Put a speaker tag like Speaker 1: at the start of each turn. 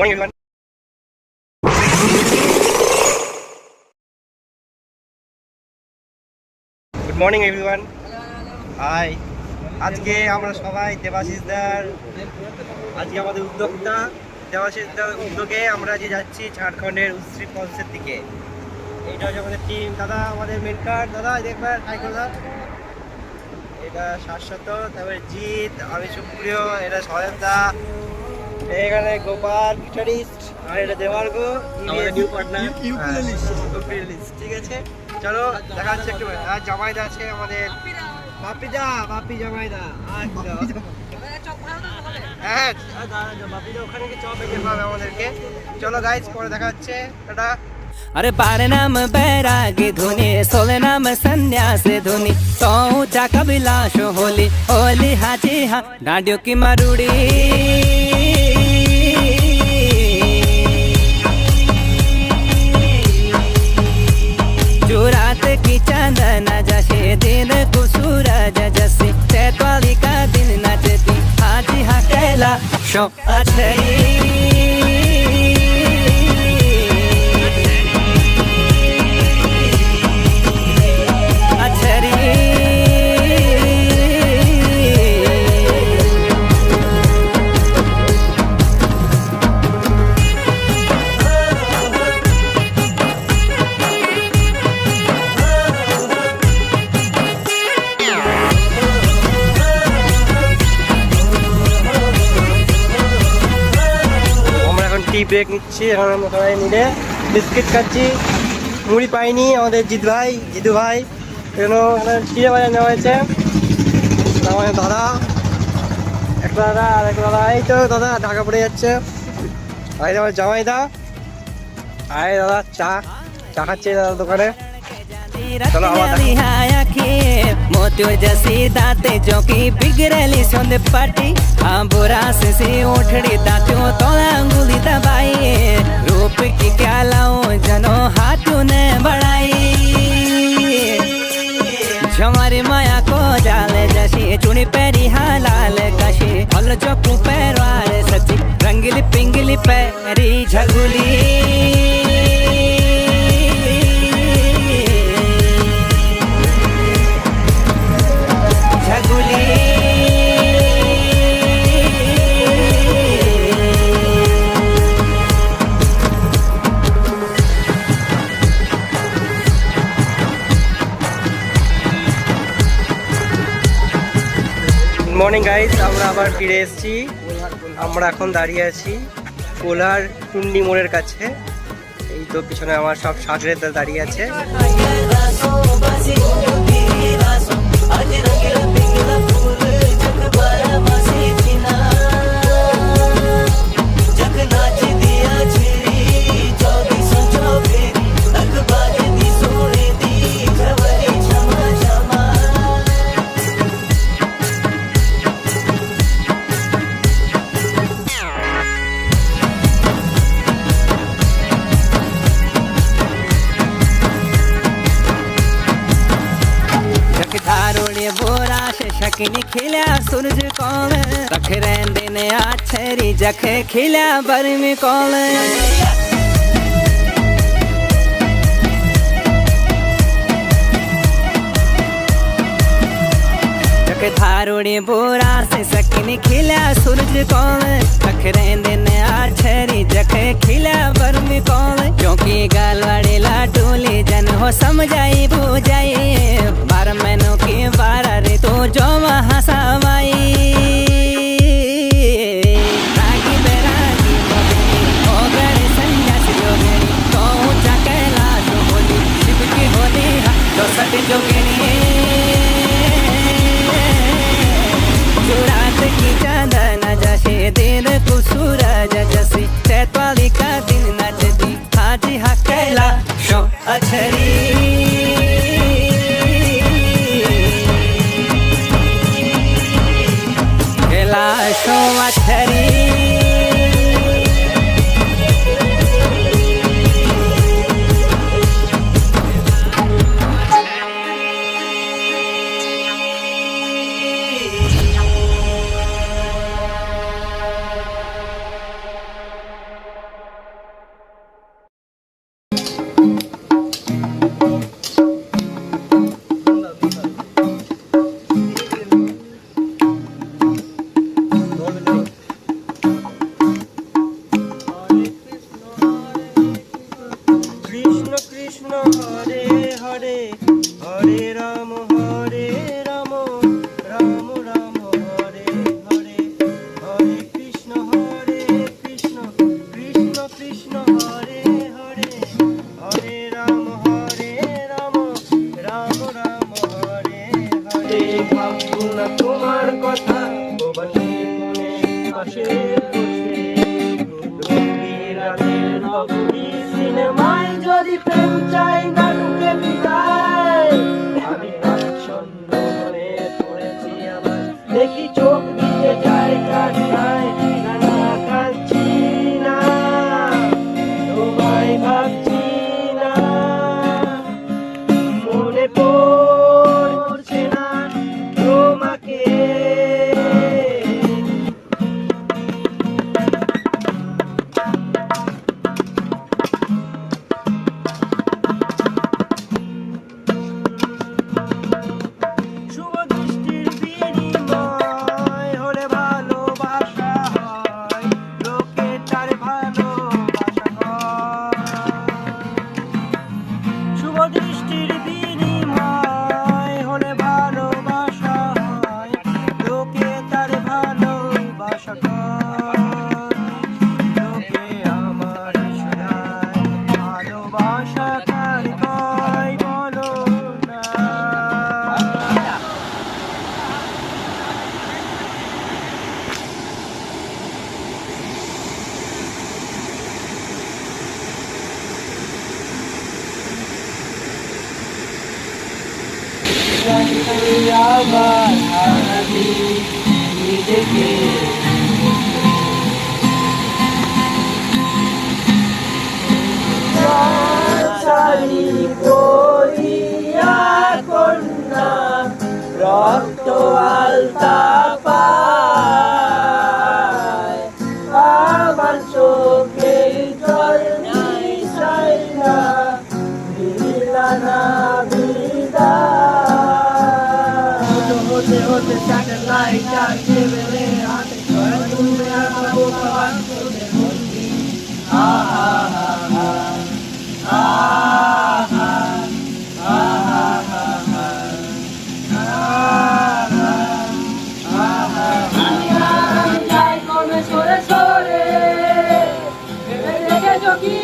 Speaker 1: morning everyone. Good morning everyone. Hi. আজকে আমরা সবাই দেবাশিসদার আজকে আমাদের উদ্যোক্তা দেবাশিসদার উদ্যোগে আমরা যে যাচ্ছি ঝাড়খণ্ডের উশ্রী ফলসের দিকে। এইটা হচ্ছে আমাদের টিম। দাদা আমাদের মেন কার্ড, দাদা দেখবেন দাদা, এটা শাশ্বত, তারপরে জিৎ, আমি সুপ্রিয়, এটা সহেন্দা, এখানে গোপাল গিটারিস্ট, আর এটা দেবার্গ আমাদের নিউ পার্টনার ইউকুলেলিস্ট। ঠিক আছে, চলো দেখা যাচ্ছে একটু। আর জামাইদা আছে আমাদের, বাপিদা, বাপি জামাইদা, হ্যাঁ বাপিদা ওখানে কি চপ এনে পাবে আমাদেরকে। চলো গাইজ, পরে দেখা যাচ্ছে, টাটা।
Speaker 2: अरे पारे नाम बैरागी धुनी सोले नाम संन्यास धुनी तो ऊंचा कबिलाश होली होली हाजी हाँ डांडियों की मारूड़ी जो रात की चांदना जैसे दिन को सूरज जैसे चैतवाली का दिन नचती हाजी हाँ कैला शो अछरी
Speaker 1: টি ব্রেক নিচ্ছি, এখন আমরা সবাই মিলে বিস্কিট খাচ্ছি। মুড়ি পাইনি আমাদের জিদু ভাই কেন টিয়ে বাজার নেওয়া হয়েছে। আমাদের দাদা, একটা দাদা আর একটা দাদা, এই তো দাদা ঢাকা পড়ে যাচ্ছে। আর আমার জামাইদা, আরে দাদা চা খাচ্ছে দাদা দোকানে।
Speaker 2: मोतियों जैसी दाते जो की बिगड़ेली सोंदे पाटी हाँ बुरा से उठड़ी दातियों तोला अंगुली दबाई रूप की क्या लाऊं जनो हाथों ने बढ़ाई हमारी माया को जाले जैसी चुनी पैरी हाँ लाल कशी हल चौकू पैरवार सच्ची रंगीली पिंगली पैरी झगुली
Speaker 1: মর্নিং গাইস, আমরা আবার ফিরে এসেছি। আমরা এখন দাঁড়িয়ে আছি কোলার টুন্ডি মোড়ের কাছে। এই তো পিছনে আমার সব সাগরেদা দাঁড়িয়ে আছে।
Speaker 2: बोरा से शकिनी खिला सूरज कौन रख रेंदे ने आछरी जखे खिला बरमी कौन जखे थारोड़ी बोरा से शकिनी खिला सूरज कौन रख रेंदे ने आछरी जखे खिला बरमी कौन क्योंकि गालवाड़ी लाटोली जन हो समझाई बुझाई बार मैनों की बारा रे तो जो हंसावाई रागी बेरागी हो गए संन्यास जोगिनी तो ऊंचा कैलाश होली शिव की होली तो सट जोगिनी जो रात की चांदना जैसे दिन को सूरज जैसे चैतवाली का दिन नचती हाजी हाँ कैला शो अछरी कैलाशो अछरी তুই আবার হারাবি নিজেকে। শাড়ি পরিয়া কন্যা রক্ত আলতা পায়, আমার চোখের জল নাই সাইনা দিলা না বিদায়। হতে হতে স্যাটেলাইট আর কেবলে হাতে করে তুমি আমার ভগবান তোদের বন্দি। আহা সরে সরে ভেবে দেখেছো কি